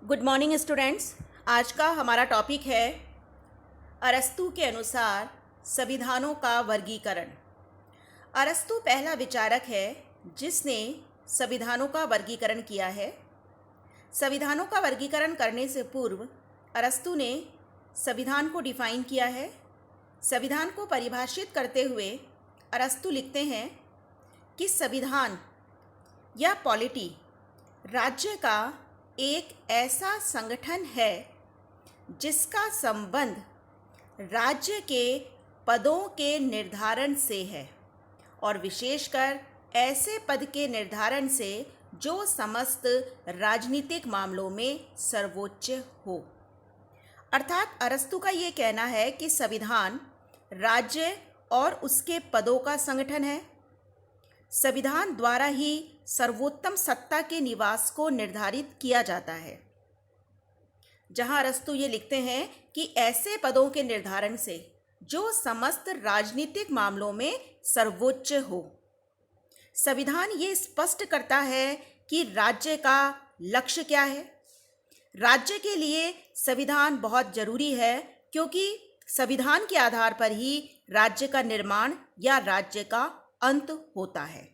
Good morning students. आज का हमारा टॉपिक है अरस्तू के अनुसार संविधानों का वर्गीकरण। अरस्तू पहला विचारक है जिसने संविधानों का वर्गीकरण किया है। संविधानों का वर्गीकरण करने से पूर्व अरस्तू ने संविधान को डिफाइन किया है। संविधान को परिभाषित करते हुए अरस्तू लिखते हैं कि संविधान या पॉलिटी राज्य का एक ऐसा संगठन है जिसका संबंध राज्य के पदों के निर्धारण से है और विशेषकर ऐसे पद के निर्धारण से जो समस्त राजनीतिक मामलों में सर्वोच्च हो। अर्थात अरस्तू का ये कहना है कि संविधान राज्य और उसके पदों का संगठन है। संविधान द्वारा ही सर्वोत्तम सत्ता के निवास को निर्धारित किया जाता है। जहां अरस्तू ये लिखते हैं कि ऐसे पदों के निर्धारण से जो समस्त राजनीतिक मामलों में सर्वोच्च हो। संविधान ये स्पष्ट करता है कि राज्य का लक्ष्य क्या है। राज्य के लिए संविधान बहुत जरूरी है क्योंकि संविधान के आधार पर ही राज्य का निर्माण या राज्य का अंत होता है।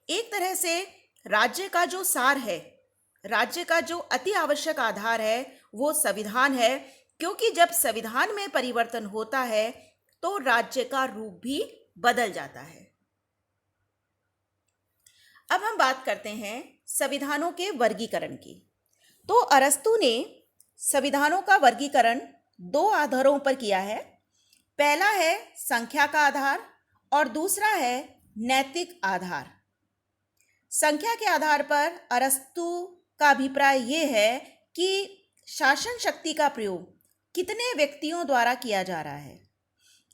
एक तरह से राज्य का जो सार है, राज्य का जो अति आवश्यक आधार है वो संविधान है, क्योंकि जब संविधान में परिवर्तन होता है तो राज्य का रूप भी बदल जाता है। अब हम बात करते हैं संविधानों के वर्गीकरण की। तो अरस्तू ने संविधानों का वर्गीकरण दो आधारों पर किया है। पहला है संख्या का आधार और दूसरा है नैतिक आधार। संख्या के आधार पर अरस्तू का अभिप्राय ये है कि शासन शक्ति का प्रयोग कितने व्यक्तियों द्वारा किया जा रहा है।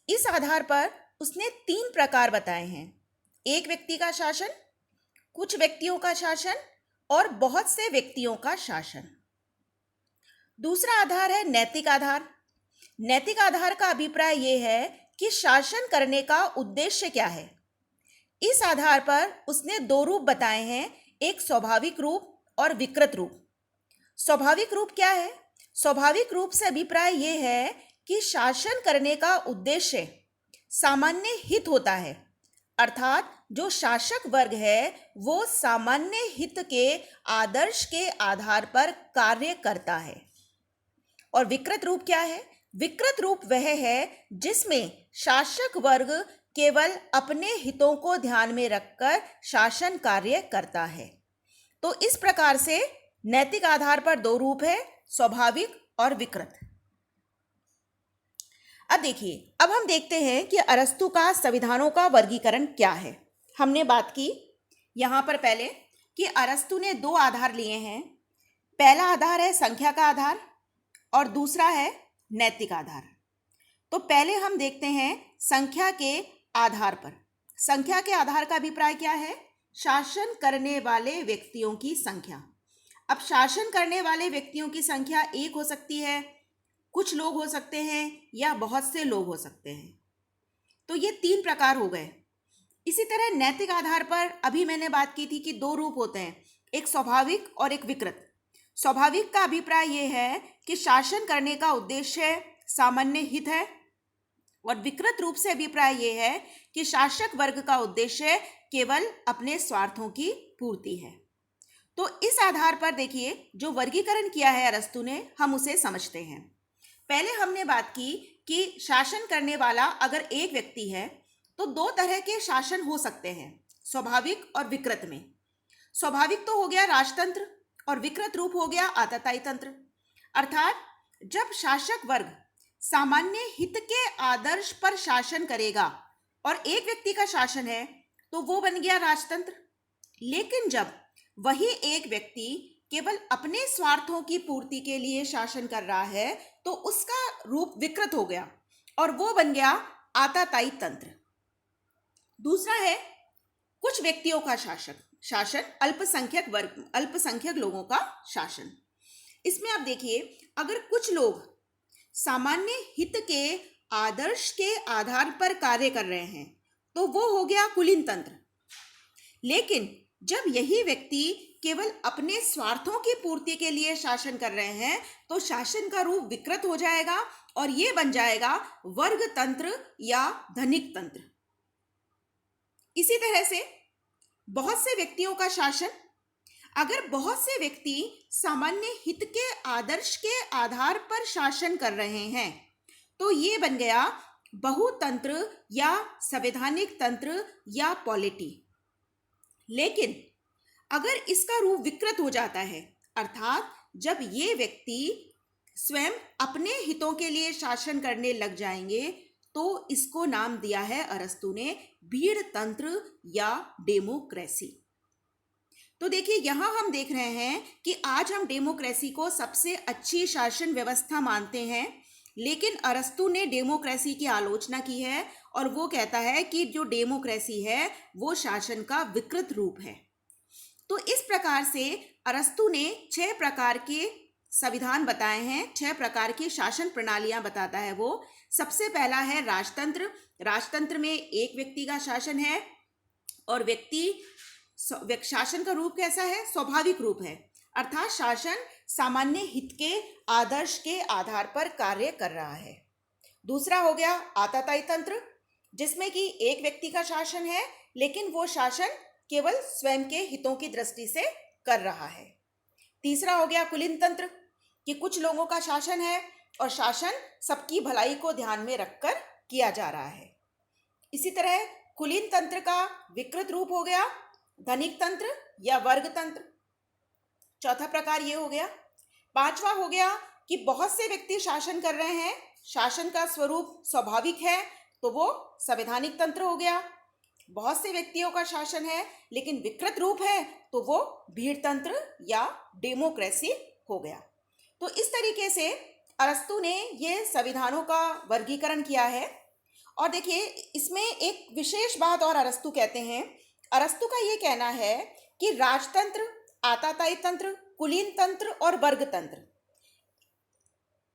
इस आधार पर उसने 3 प्रकार बताए हैं: एक व्यक्ति का शासन, कुछ व्यक्तियों का शासन और बहुत से व्यक्तियों का शासन। दूसरा आधार है नैतिक आधार। नैतिक आधार का अभिप्राय यह है कि शासन करने का उद्देश्य क्या है। इस आधार पर उसने 2 रूप बताए हैं, एक स्वाभाविक रूप और विकृत रूप। स्वाभाविक रूप क्या है? स्वाभाविक रूप से अभिप्राय यह है कि शासन करने का उद्देश्य सामान्य हित होता है, अर्थात जो शासक वर्ग है वो सामान्य हित के आदर्श के आधार पर कार्य करता है। और विकृत रूप क्या है? विकृत रूप वह है जिसमें शासक वर्ग केवल अपने हितों को ध्यान में रखकर शासन कार्य करता है। तो इस प्रकार से नैतिक आधार पर 2 रूप है, स्वाभाविक और विकृत। अब देखिए, अब हम देखते हैं कि अरस्तू का संविधानों का वर्गीकरण क्या है। हमने बात की यहां पर पहले कि अरस्तू ने 2 आधार लिए हैं। पहला आधार है संख्या का आधार और दूसरा है नैतिक आधार। तो पहले हम देखते हैं संख्या के आधार पर। संख्या के आधार का अभिप्राय क्या है? शासन करने वाले व्यक्तियों की संख्या। अब शासन करने वाले व्यक्तियों की संख्या 1 हो सकती है, कुछ लोग हो सकते हैं या बहुत से लोग हो सकते हैं। तो ये 3 प्रकार हो गए। इसी तरह नैतिक आधार पर अभी मैंने बात की थी कि 2 रूप होते हैं, एक स्वाभाविक और एक विकृत। स्वाभाविक का अभिप्राय यह है कि शासन करने का उद्देश्य सामान्य हित है और विकृत रूप से अभिप्राय यह है कि शासक वर्ग का उद्देश्य केवल अपने स्वार्थों की पूर्ति है। तो इस आधार पर देखिए जो वर्गीकरण किया है अरस्तू ने, हम उसे समझते हैं। पहले हमने बात की कि शासन करने वाला अगर एक व्यक्ति है तो 2 तरह के शासन हो सकते हैं, स्वाभाविक और विकृत में। स्वाभाविक तो हो गया राजतंत्र और विकृत रूप हो गया आततायी तंत्र। अर्थात जब शासक वर्ग सामान्य हित के आदर्श पर शासन करेगा और एक व्यक्ति का शासन है तो वो बन गया राजतंत्र। लेकिन जब वही एक व्यक्ति केवल अपने स्वार्थों की पूर्ति के लिए शासन कर रहा है तो उसका रूप विकृत हो गया और वो बन गया आततायी तंत्र। दूसरा है कुछ व्यक्तियों का शासन, अल्पसंख्यक लोगों का शासन। इसमें आप देखिए, अगर कुछ लोग सामान्य हित के आदर्श के आधार पर कार्य कर रहे हैं तो वो हो गया कुलीन तंत्र। लेकिन जब यही व्यक्ति केवल अपने स्वार्थों की पूर्ति के लिए शासन कर रहे हैं तो शासन का रूप विकृत हो जाएगा और ये बन जाएगा वर्ग तंत्र या धनिक तंत्र। इसी तरह से बहुत से व्यक्तियों का शासन, अगर बहुत से व्यक्ति सामान्य हित के आदर्श के आधार पर शासन कर रहे हैं तो ये बन गया बहुतंत्र या संवैधानिक तंत्र या पॉलिटी। लेकिन अगर इसका रूप विकृत हो जाता है, अर्थात जब ये व्यक्ति स्वयं अपने हितों के लिए शासन करने लग जाएंगे तो इसको नाम दिया है अरस्तु ने भीड़ तंत्र या डेमोक्रेसी। तो देखिए यहां हम देख रहे हैं कि आज हम डेमोक्रेसी को सबसे अच्छी शासन व्यवस्था मानते हैं, लेकिन अरस्तु ने डेमोक्रेसी की आलोचना की है और वो कहता है कि जो डेमोक्रेसी है वो शासन का विकृत रूप है। तो इस प्रकार से अरस्तु ने 6 प्रकार के संविधान बताए हैं, 6 प्रकार की शासन प्रणालियां बताता है वो। सबसे पहला है राजतंत्र। राजतंत्र में एक व्यक्ति का शासन है और शासन का रूप कैसा है? स्वाभाविक रूप है, अर्थात शासन सामान्य हित के आदर्श के आधार पर कार्य कर रहा है। दूसरा हो गया आताताई तंत्र, जिसमें कि एक व्यक्ति का शासन है लेकिन वो शासन केवल स्वयं के हितों की दृष्टि से कर रहा है। तीसरा हो गया कुलीन तंत्र, कि कुछ लोगों का शासन है और शासन सबकी भलाई को ध्यान में रखकर किया जा रहा है। इसी तरह कुलीन तंत्र का विकृत रूप हो गया धनिक तंत्र या वर्ग तंत्र। चौथा प्रकार ये हो गया। पांचवा हो गया कि बहुत से व्यक्ति शासन कर रहे हैं, शासन का स्वरूप स्वाभाविक है तो वो संवैधानिक तंत्र हो गया। बहुत से व्यक्तियों का शासन है लेकिन विकृत रूप है तो वो भीड़ तंत्र या डेमोक्रेसी हो गया। तो इस तरीके से अरस्तु ने ये संविधानों का वर्गीकरण किया है। और देखिए इसमें एक विशेष बात और अरस्तु कहते हैं। अरस्तु का ये कहना है कि राजतंत्र, आताताई तंत्र, कुलीन तंत्र और वर्ग तंत्र,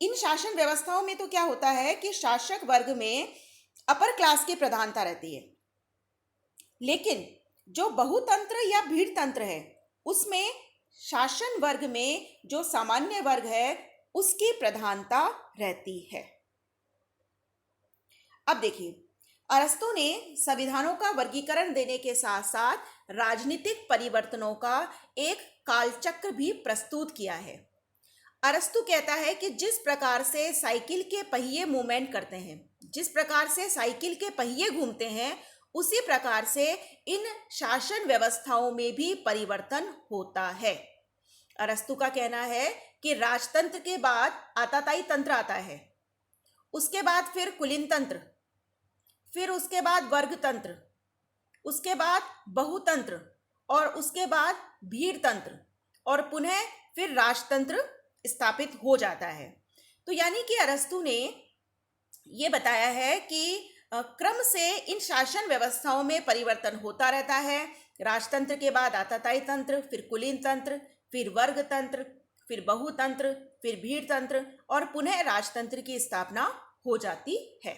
इन शासन व्यवस्थाओं में तो क्या होता है कि शासक वर्ग में अपर क्लास की प्रधानता रहती है, लेकिन जो बहुतंत्र या भीड़ तंत्र है उसमें शासन वर्ग में जो सामान्य वर्ग है उसकी प्रधानता रहती है। अब देखिए अरस्तु ने संविधानों का वर्गीकरण देने के साथ साथ राजनीतिक परिवर्तनों का एक कालचक्र भी प्रस्तुत किया है। अरस्तु कहता है कि जिस प्रकार से साइकिल के पहिए मूवमेंट करते हैं, जिस प्रकार से साइकिल के पहिए घूमते हैं, उसी प्रकार से इन शासन व्यवस्थाओं में भी परिवर्तन होता है। अरस्तु का कहना है कि राजतंत्र के बाद आताताई तंत्र आता है, उसके बाद फिर कुलीन तंत्र, फिर उसके बाद वर्ग तंत्र, उसके बाद बहुतंत्र और उसके बाद भीड़ तंत्र और पुनः फिर राजतंत्र स्थापित हो जाता है। तो यानी कि अरस्तु ने ये बताया है कि क्रम से इन शासन व्यवस्थाओं में परिवर्तन होता रहता है। राजतंत्र के बाद आताताई तंत्र, फिर कुलीन तंत्र, फिर वर्ग तंत्र, फिर बहुतंत्र, फिर भीड़ तंत्र और पुनः राजतंत्र की स्थापना हो जाती है।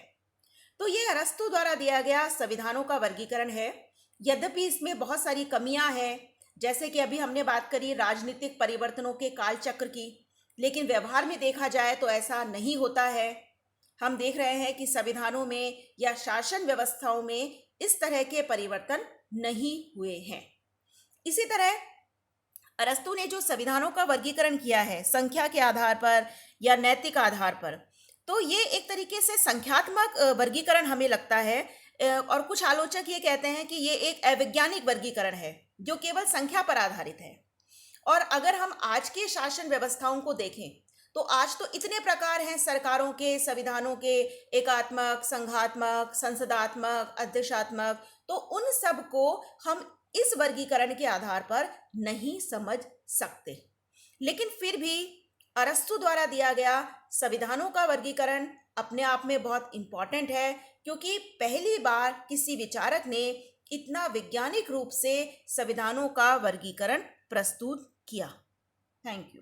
तो ये अरस्तु द्वारा दिया गया संविधानों का वर्गीकरण है। यद्यपि इसमें बहुत सारी कमियां हैं, जैसे कि अभी हमने बात करी राजनीतिक परिवर्तनों के कालचक्र की, लेकिन व्यवहार में देखा जाए तो ऐसा नहीं होता है। हम देख रहे हैं कि संविधानों में या शासन व्यवस्थाओं में इस तरह के परिवर्तन नहीं हुए हैं। इसी तरह अरस्तु ने जो संविधानों का वर्गीकरण किया है संख्या के आधार पर या नैतिक आधार पर, तो ये एक तरीके से संख्यात्मक वर्गीकरण हमें लगता है। और कुछ आलोचक ये कहते हैं कि ये एक अवैज्ञानिक वर्गीकरण है जो केवल संख्या पर आधारित है। और अगर हम आज के शासन व्यवस्थाओं को देखें तो आज तो इतने प्रकार हैं सरकारों के, संविधानों के, एकात्मक, संघात्मक, संसदात्मक, अध्यक्षात्मक, तो उन सब को हम इस वर्गीकरण के आधार पर नहीं समझ सकते। लेकिन फिर भी अरस्तु द्वारा दिया गया संविधानों का वर्गीकरण अपने आप में बहुत इंपॉर्टेंट है, क्योंकि पहली बार किसी विचारक ने इतना वैज्ञानिक रूप से संविधानों का वर्गीकरण प्रस्तुत किया। Thank you.